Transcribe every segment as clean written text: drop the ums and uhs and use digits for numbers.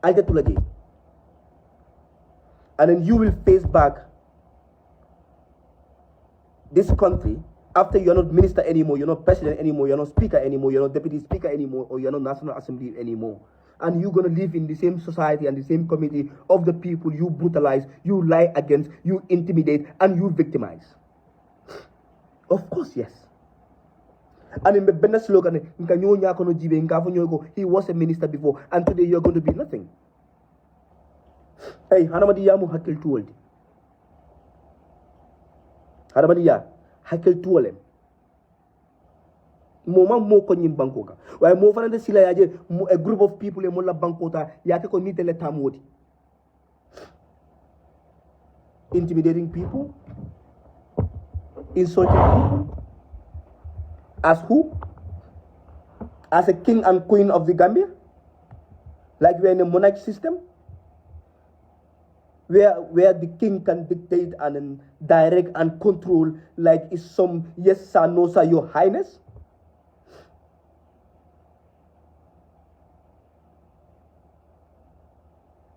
I'll get to Laji. And then you will face back this country after you're not minister anymore, you're not president anymore, you're not speaker anymore, you're not deputy speaker anymore, or you're not national assembly anymore. And you're going to live in the same society and the same community of the people you brutalize, you lie against, you intimidate, and you victimize. Of course, yes. And in the business slogan, he was a minister before, and today you're going to be nothing. Hey, Hanamadi Yamu Hakil Tuoldi. Hanamadiya Hakil Tuolem. Moma mo ko nyim banko ka waye mo fanande sila yaje a group of people e mo la banko ta yake ko nitele tamodi intimidating people, insulting people. As who? As a king and queen of the Gambia? Like we're in a monarch system? Where the king can dictate and direct and control, like is some yes sir, no sir, your highness?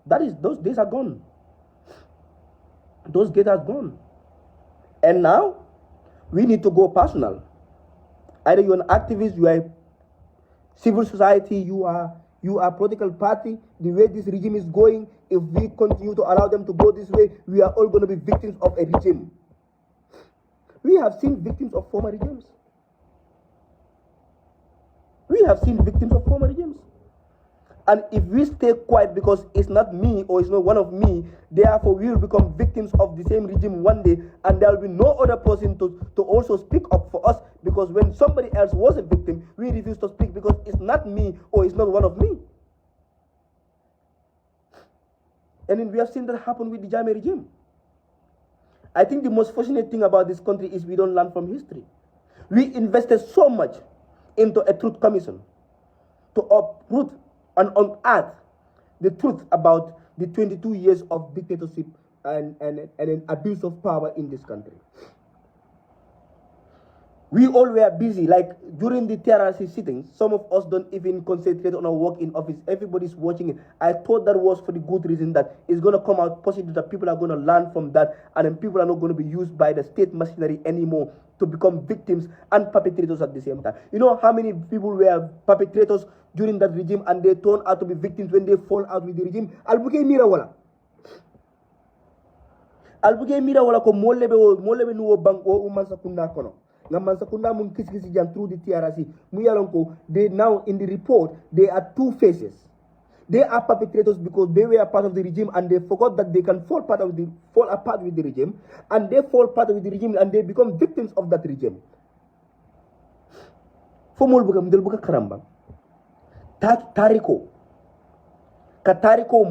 Those days are gone. Those days are gone. And now we need to go personal. Either you're an activist, you are civil society, you are political party. The way this regime is going, if we continue to allow them to go this way, we are all going to be victims of a regime. We have seen victims of former regimes. We have seen victims of former regimes. And if we stay quiet because it's not me or it's not one of me, therefore we will become victims of the same regime one day, and there will be no other person to also speak up for us, because when somebody else was a victim, we refuse to speak because it's not me or it's not one of me. And then we have seen that happen with the Jammeh regime. I think the most fortunate thing about this country is we don't learn from history. We invested so much into a truth commission to uproot and unearth the truth about the 22 years of dictatorship and an abuse of power in this country. We all were busy, like during the TRRC sittings, some of us don't even concentrate on our work in office. Everybody's watching it. I thought that was for the good reason that it's going to come out positive, that people are going to learn from that, and then people are not going to be used by the state machinery anymore to become victims and perpetrators at the same time. You know how many people were perpetrators during that regime and they turn out to be victims when they fall out with the regime? Albuke mira wala. Albuke mira wala ko molebe nuwo bank o umansa kunda kono. Ngamansa kunda mun kisi jam through the TRC. Muyalonko, they now in the report, they are two faces. They are perpetrators because they were part of the regime and they forgot that they can fall apart with the regime, and they fall apart with the regime and they become victims of that regime. Fomol buka mdel buka karamba. Tariko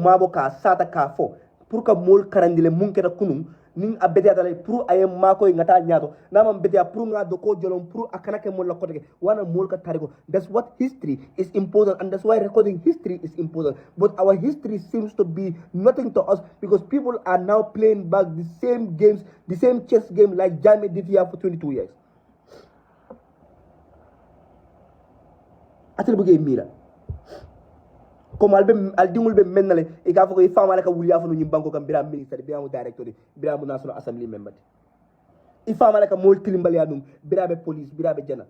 mabo ka sata ka fo pour ka mol karandile munketa kunum ning abede adale pour ayem mako ngata nyato namam bede pour nga doko jolom pour akanake mol la koteke wana mol ka tariko. That's what history is important, and that's why recording history is important. But our history seems to be nothing to us because people are now playing back the same games, the same chess game like Jammeh did here for 22 years. Atel buge mira comme al dingul be mennale e ga fako e fama la ka wuliya fo nyim banko kam biram ministre biram director biram national assembly member e fama la ka mol tilimbal ya dum birabe police birabe jana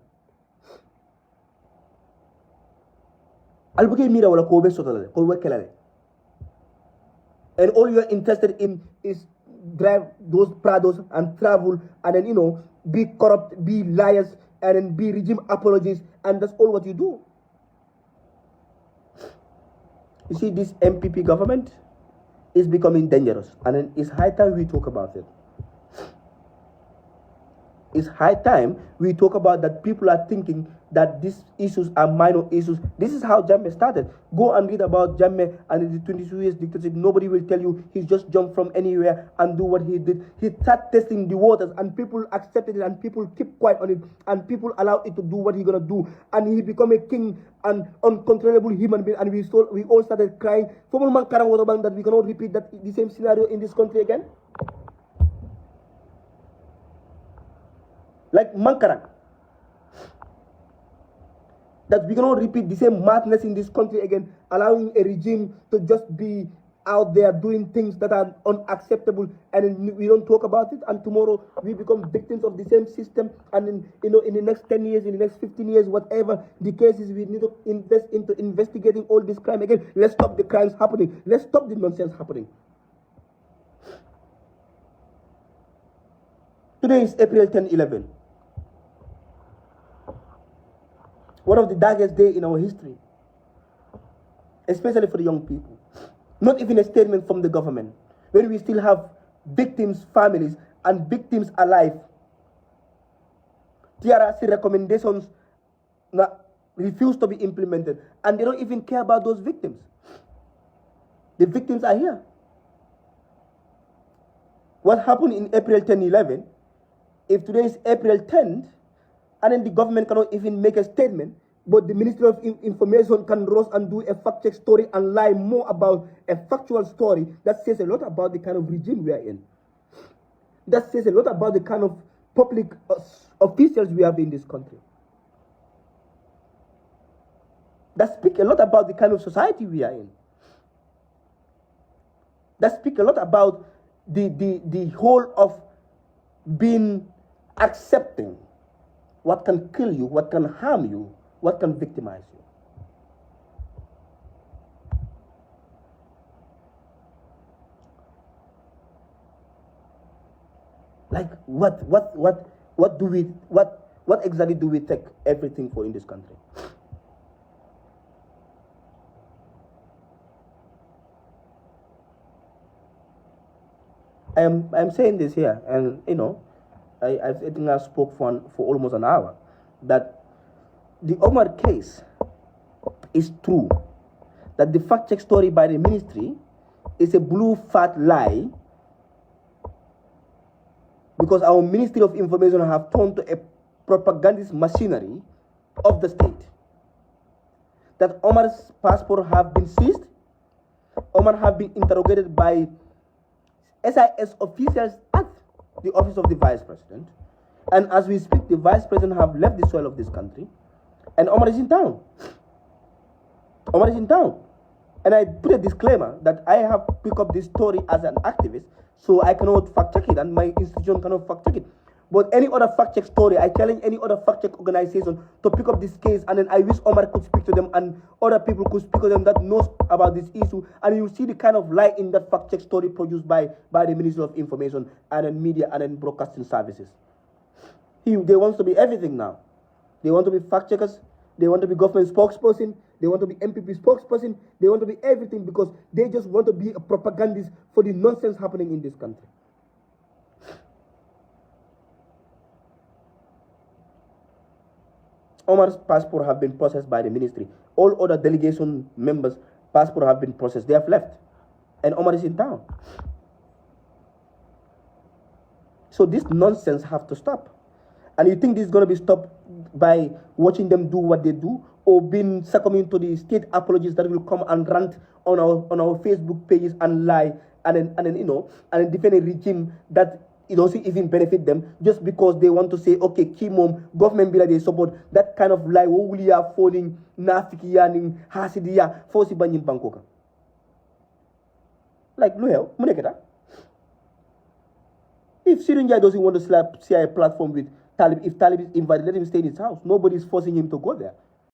al buge mira wala ko be sotale ko wekelale, and all you are interested in is drive those prados and travel and then be corrupt, be liars, and then be regime apologists, and that's all what you do. You see, this MPP government is becoming dangerous, and then it's high time we talk about it. It's high time we talk about that. People are thinking that these issues are minor issues. This is how Jammeh started. Go and read about Jammeh and the 22 years dictatorship. Nobody will tell you he just jumped from anywhere and do what he did. He started testing the waters, and people accepted it, and people keep quiet on it, and people allow it to do what he's gonna do. And he become a king and uncontrollable human being, and we all started crying. That we cannot repeat the same scenario in this country again. Like Mankarang. that we cannot repeat the same madness in this country again, allowing a regime to just be out there doing things that are unacceptable, and we don't talk about it, and tomorrow we become victims of the same system, and in the next 10 years, in the next 15 years, whatever the case is, we need to invest into investigating all this crime again. Let's stop the crimes happening. Let's stop the nonsense happening. Today is April 10/11. One of the darkest days in our history, especially for the young people. Not even a statement from the government, when we still have victims' families and victims alive. TRC recommendations refuse to be implemented, and they don't even care about those victims. The victims are here. What happened in April 10/11, if today is April 10th, and then the government cannot even make a statement, but the Ministry of Information can rush and do a fact-check story and lie more about a factual story, that says a lot about the kind of regime we are in. That says a lot about the kind of public officials we have in this country. That speaks a lot about the kind of society we are in. That speaks a lot about the whole of being accepting what can kill you, what can harm you, what can victimize you. Like what exactly do we take everything for in this country? I'm saying this here, and I think I spoke for almost an hour, that the Omar case is true, that the fact-check story by the ministry is a blue fat lie, because our Ministry of Information have turned to a propagandist machinery of the state. That Omar's passport have been seized, Omar have been interrogated by SIS officials at the office of the Vice President, and as we speak, the Vice President have left the soil of this country, and Omar is in town. Omar is in town. And I put a disclaimer that I have picked up this story as an activist, so I cannot fact check it, and my institution cannot fact check it. But any other fact check story, I challenge any other fact check organization to pick up this case, and then I wish Omar could speak to them and other people could speak to them that knows about this issue, and you see the kind of lie in that fact check story produced by the Ministry of Information and then media and then broadcasting services. They want to be everything now. They want to be fact checkers, they want to be government spokesperson, they want to be MPP spokesperson, they want to be everything, because they just want to be a propagandist for the nonsense happening in this country. Omar's passport have been processed by the ministry. All other delegation members' passport have been processed. They have left. And Omar is in town. So this nonsense have to stop. And you think this is going to be stopped by watching them do what they do, or being succumbing to the state apologies that will come and rant on our Facebook pages and lie and then defend a regime that it doesn't even benefit them, just because they want to say, okay, Kimom, government bill they support, that kind of lie. What will you have phoning nafikiyaning hasidiya fosi banyim bankoka? Like no muneketa. If Syrian doesn't want to see a platform with Talib, if Talib is invited, let him stay in his house. Nobody is forcing him to go there.